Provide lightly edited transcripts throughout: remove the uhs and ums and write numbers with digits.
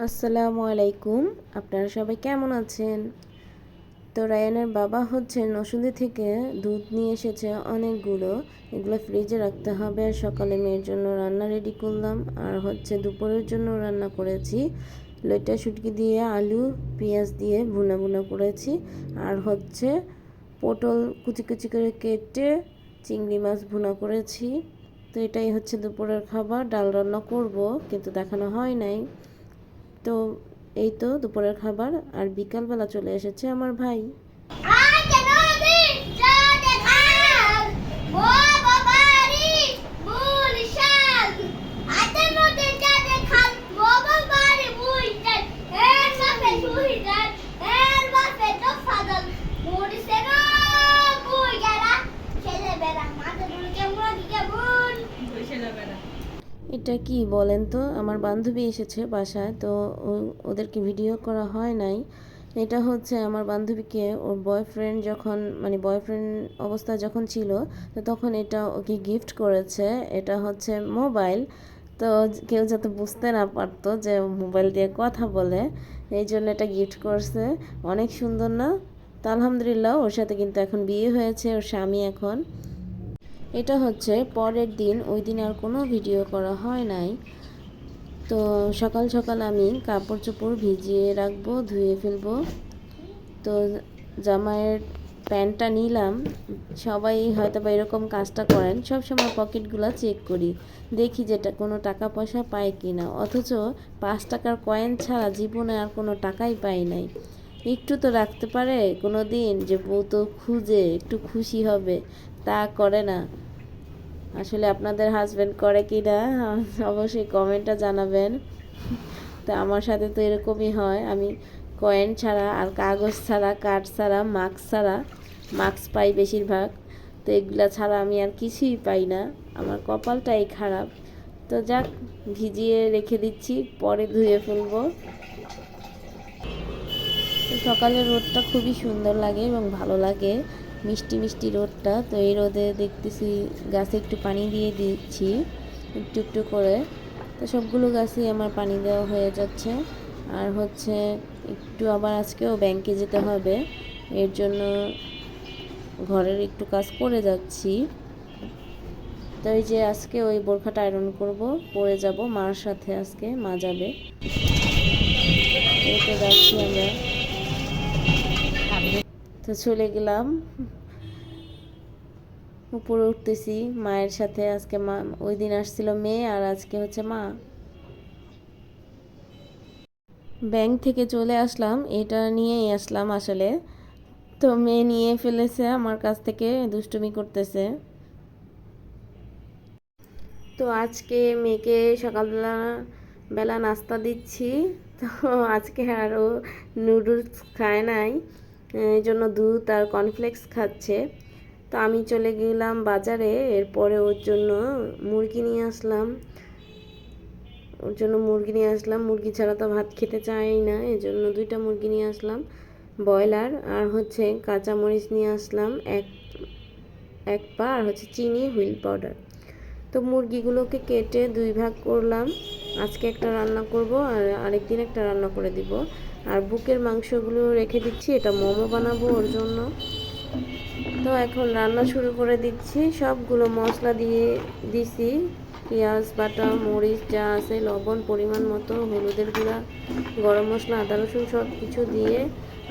আসসালামু আলাইকুম, আপনারা সবাই কেমন আছেন? তো রায়ানের বাবা হচ্ছে নসুন্দি থেকে দুধ নিয়ে এসেছে অনেকগুলো। এগুলো ফ্রিজে রাখতে হবে। সকালে মেয়ের জন্য রান্না রেডি করলাম, আর হচ্ছে দুপুরের জন্য রান্না করেছি লইটা শুটকি দিয়ে আলু পেঁয়াজ দিয়ে ভুনা ভুনা করেছি, আর হচ্ছে পটল কুচি কুচি করে কেটে চিংড়ি মাছ ভুনা করেছি। তো এটাই হচ্ছে দুপুরের খাবার। ডাল রান্না করব কিন্তু দেখানো হয় নাই। তো এই তো দুপুরের খাবার। আর বিকালবেলা চলে এসেছে আমার ভাই। এটা কি বলেন তো, আমার বান্ধবী এসেছে বাসায়, তো ওদেরকে ভিডিও করা হয় নাই। এটা হচ্ছে আমার বান্ধবীকে ওর বয়ফ্রেন্ড যখন বয়ফ্রেন্ড অবস্থায় যখন ছিল, তো তখন এটা ওকে গিফট করেছে। এটা হচ্ছে মোবাইল। তো কেউ যাতে বুঝতে না পারতো যে মোবাইল দিয়ে কথা বলে, এই জন্য এটা গিফট করছে। অনেক সুন্দর না? তো আলহামদুলিল্লাহ ওর সাথে কিন্তু এখন বিয়ে হয়েছে, ওর স্বামী এখন। এটা হচ্ছে পরের দিন, ওই দিন আর কোনো ভিডিও করা হয় নাই। তো সকাল সকাল আমি কাপড় চোপড় ভিজিয়ে রাখবো, ধুয়ে ফেলবো। তো জামাইয়ের প্যান্টটা নিলাম। সবাই হয়তো বা এরকম কাজটা করেন, সব সময় পকেটগুলো চেক করি, দেখি যেটা কোনো টাকা পয়সা পাই কি না। অথচ 5 টাকার কয়েন ছাড়া জীবনে আর কোনো টাকাই পাই নাই। একটু তো রাখতে পারে কোনো দিন, যে বউ তো খুঁজে একটু খুশি হবে, তা করে না। আসলে আপনাদের হাজব্যান্ড করে কি না অবশ্যই কমেন্টে জানাবেন। তো আমার সাথে তো এরকমই হয়, আমি কয়েন ছাড়া আর কাগজ ছাড়া, কার্ড ছাড়া, মাস্ক পাই বেশিরভাগ। তো এগুলা ছাড়া আমি আর কিছুই পাই না, আমার কপালটাই খারাপ। তো যাক, ভিজিয়ে রেখে দিচ্ছি, পরে ধুয়ে ফেলবো। সকালের রোদটা খুবই সুন্দর লাগে এবং ভালো লাগে, মিষ্টি মিষ্টি রোদটা। তো এই রোদে দেখতেছি গাছে একটু পানি দিয়ে দিচ্ছি একটু একটু করে। তো সবগুলো গাছেই আমার পানি দেওয়া হয়ে যাচ্ছে। আর হচ্ছে একটু আবার আজকেও ব্যাংকে যেতে হবে, এর জন্য ঘরের একটু কাজ করে যাচ্ছি। তো এই যে আজকে ওই বোরখাটা আয়রন করব, পরে যাব মার সাথে, আজকে মা যাবে। এই তো যাচ্ছি আমরা। তো চলে গেলাম, উপরে উঠতেছি মায়ের সাথে। আজকে মা, ওই দিন আসছিল মেয়ে, আর আজকে হচ্ছে মা। ব্যাংক থেকে চলে আসলাম, এটা নিয়েই আসলাম আসলে। তো মেয়ে নিয়ে ফেলেছে আমার কাছ থেকে, দুষ্টুমি করতেছে। তো আজকে মেয়েকে সকালবেলা নাস্তা দিচ্ছি। তো আজকে আরও নুডলস খায় নাই, এই জন্য দুধ আর কর্নফ্লেক্স খাচ্ছে। তো আমি চলে গেলাম বাজারে, এরপরে ওর জন্য মুরগি নিয়ে আসলাম। মুরগি ছাড়া তো ভাত খেতে চাই না, এই জন্য 2টা মুরগি নিয়ে আসলাম, ব্রয়লার। আর হচ্ছে কাঁচামরিচ নিয়ে আসলাম এক পা, আর হচ্ছে চিনি, হুইল পাউডার। তো মুরগিগুলোকে কেটে 2 ভাগ করলাম। আজকে একটা রান্না করব, আর আরেকদিন একটা রান্না করে দিব। আর বুকের মাংসগুলো রেখে দিচ্ছি, এটা মোমো বানাবো ওর জন্য। তো এখন রান্না শুরু করে দিচ্ছি। সবগুলো মশলা দিয়ে দিছি, পেঁয়াজ বাটা, মরিচ যা আছে, লবণ পরিমাণ মতো, হলুদের গুঁড়া, গরম মশলা, আদা রসুন সব কিছু দিয়ে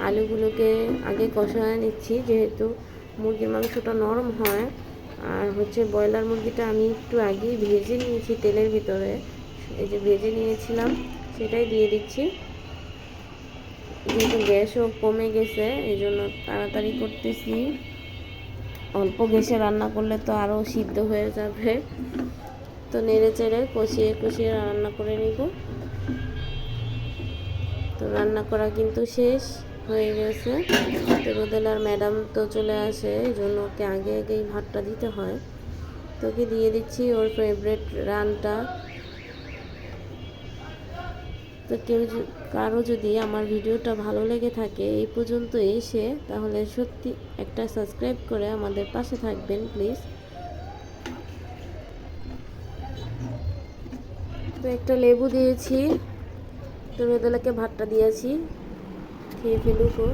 আলুগুলোকে আগে কষায় নিচ্ছি, যেহেতু মুরগির মাংসটা নরম হয়। আর হচ্ছে ব্রয়লার মুরগিটা আমি একটু আগেই ভেজে নিয়েছি তেলের ভিতরে, এই যে ভেজে নিয়েছিলাম, সেটাই দিয়ে দিচ্ছি। যেহেতু গ্যাসও কমে গেছে, এই জন্য তাড়াতাড়ি করতেছি। অল্প গ্যাসে রান্না করলে তো আরও সিদ্ধ হয়ে যাবে। তো নেড়ে চেড়ে কষিয়ে কষিয়ে রান্না করে নিব। তো রান্না করা কিন্তু শেষ হয়ে গেছে। তো রোদেলার ম্যাডাম তো চলে আসে, এই জন্য ওকে আগে আগেই ভাতটা দিতে হয়। তো ওকে দিয়ে দিচ্ছি ওর ফেভারিট রানটা। তো কারো যদি আমার ভিডিওটা ভালো লেগে থাকে এই পর্যন্ত এসে, তাহলে সত্যি একটা সাবস্ক্রাইব করে আমাদের পাশে থাকবেন প্লিজ। তো একটা লেবু দিয়েছি, তো রোদেলাকে ভাতটা দিয়েছি, খেয়ে ফেলুক ও।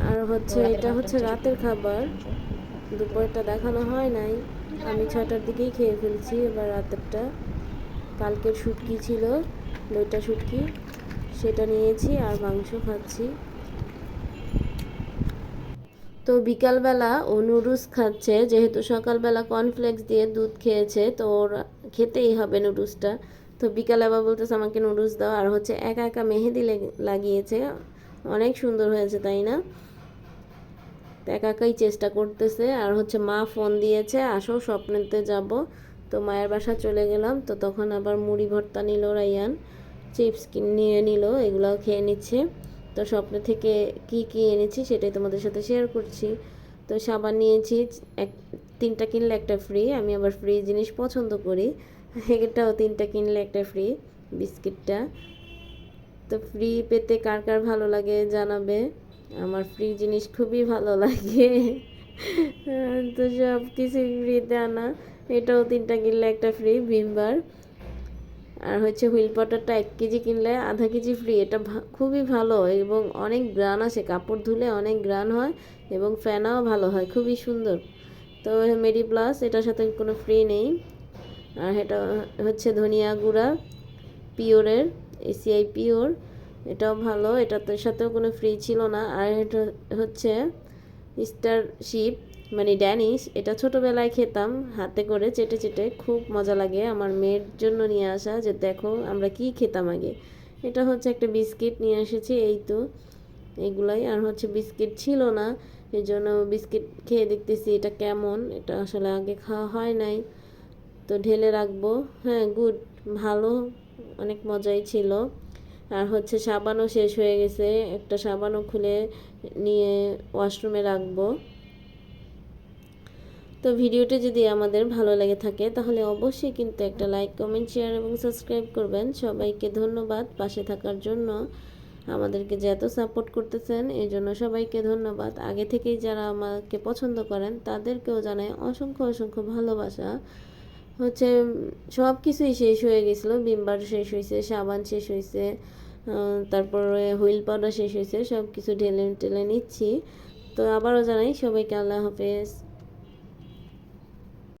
আর হচ্ছে এটা হচ্ছে রাতের খাবার, দুপুরটা দেখানো হয় নাই, আমি 6টার দিকেই খেয়ে ফেলছি। এবার রাতেরটা কালকের শুটকি ছিল, লইটা শুটকি, সেটা নিয়েছি আর মাংস খাচ্ছি। তো বিকালবেলা ও নুডলস খাচ্ছে, যেহেতু সকালবেলা কর্নফ্লেক্স দিয়ে দুধ খেয়েছে, তো ওর খেতেই হবে নুডলসটা। তো বিকালে আবার বলতেছে আমাকে নুডলস দাও। আর হচ্ছে একা একা মেহেদি লাগিয়েছে, অনেক সুন্দর হয়েছে তাই না? একা একাই চেষ্টা করতেছে। আর হচ্ছে মা ফোন দিয়েছে, আসো স্বপ্নেতে যাব। তো মায়ের বাসা চলে গেলাম, তো তখন আবার মুড়ি ভর্তা নিল রায়ান, চিপস নিয়ে নিল, এগুলোও খেয়ে নিচ্ছে। তো স্বপ্ন থেকে কি কি এনেছি সেটাই তোমাদের সাথে শেয়ার করছি। তো সাবান নিয়েছি, এক 3টা কিনলে একটা ফ্রি, আমি আবার ফ্রি জিনিস পছন্দ করি। এটাও 3টা কিনলে একটা ফ্রি, বিস্কিটটা। তো ফ্রি পেতে কার কার ভালো লাগে জানাবে, আমার ফ্রি জিনিস খুবই ভালো লাগে। তো সব কিছু ফ্রিতে আনা, এটাও 3টা কিনলে একটা ফ্রি, ভিমবার। আর হচ্ছে হুইল পাউডারটা 1 কেজি কিনলে আধা কেজি ফ্রি, এটা খুবই ভালো এবং অনেক গ্রান আসে, কাপড় ধুলে অনেক গ্রান হয় এবং ফেনাও ভালো হয়, খুবই সুন্দর। তো মেডি প্লাস, এটার সাথে কোনো ফ্রি নেই। আর এটা হচ্ছে ধনিয়া গুঁড়া পিওরের, এসিআই পিওর, এটাও ভালো, এটার সাথেও কোনো ফ্রি ছিল না। আর এটা হচ্ছে স্টারশিপ মানে ড্যানিশ, এটা ছোটোবেলায় খেতাম হাতে করে চেটে চেটে, খুব মজা লাগে। আমার মেয়ের জন্য নিয়ে আসা, যে দেখো আমরা কি খেতাম আগে। এটা হচ্ছে একটা বিস্কিট নিয়ে এসেছি, এই তো এগুলাই। আর হচ্ছে বিস্কিট ছিল না, এই জন্য বিস্কিট খেয়ে দেখতেছি এটা কেমন, এটা আসলে আগে খাওয়া হয় নাই। তো ঢেলে রাখবো, হ্যাঁ গুড, ভালো, অনেক মজাই ছিল। আর হচ্ছে সাবানও শেষ হয়ে গেছে, একটা সাবানও খুলে নিয়ে ওয়াশরুমে রাখবো। তো ভিডিওটি যদি আমাদের ভালো লেগে থাকে তাহলে অবশ্যই কিন্তু একটা লাইক, কমেন্ট, শেয়ার এবং সাবস্ক্রাইব করবেন। সবাইকে ধন্যবাদ পাশে থাকার জন্য, আমাদেরকে যে এত সাপোর্ট করতেছেন এই জন্য সবাইকে ধন্যবাদ। আগে থেকেই যারা আমাকে পছন্দ করেন তাদেরকেও জানাই অসংখ্য অসংখ্য ভালোবাসা। হচ্ছে সব কিছুই শেষ হয়ে গেছিলো, ভিমবার শেষ হয়েছে, সাবান শেষ হয়েছে, তারপরে হুইল পাউডার শেষ হয়েছে, সব কিছু ঢেলে টেলে নিচ্ছি। তো আবারও জানাই সবাইকে আল্লাহ হাফেজ।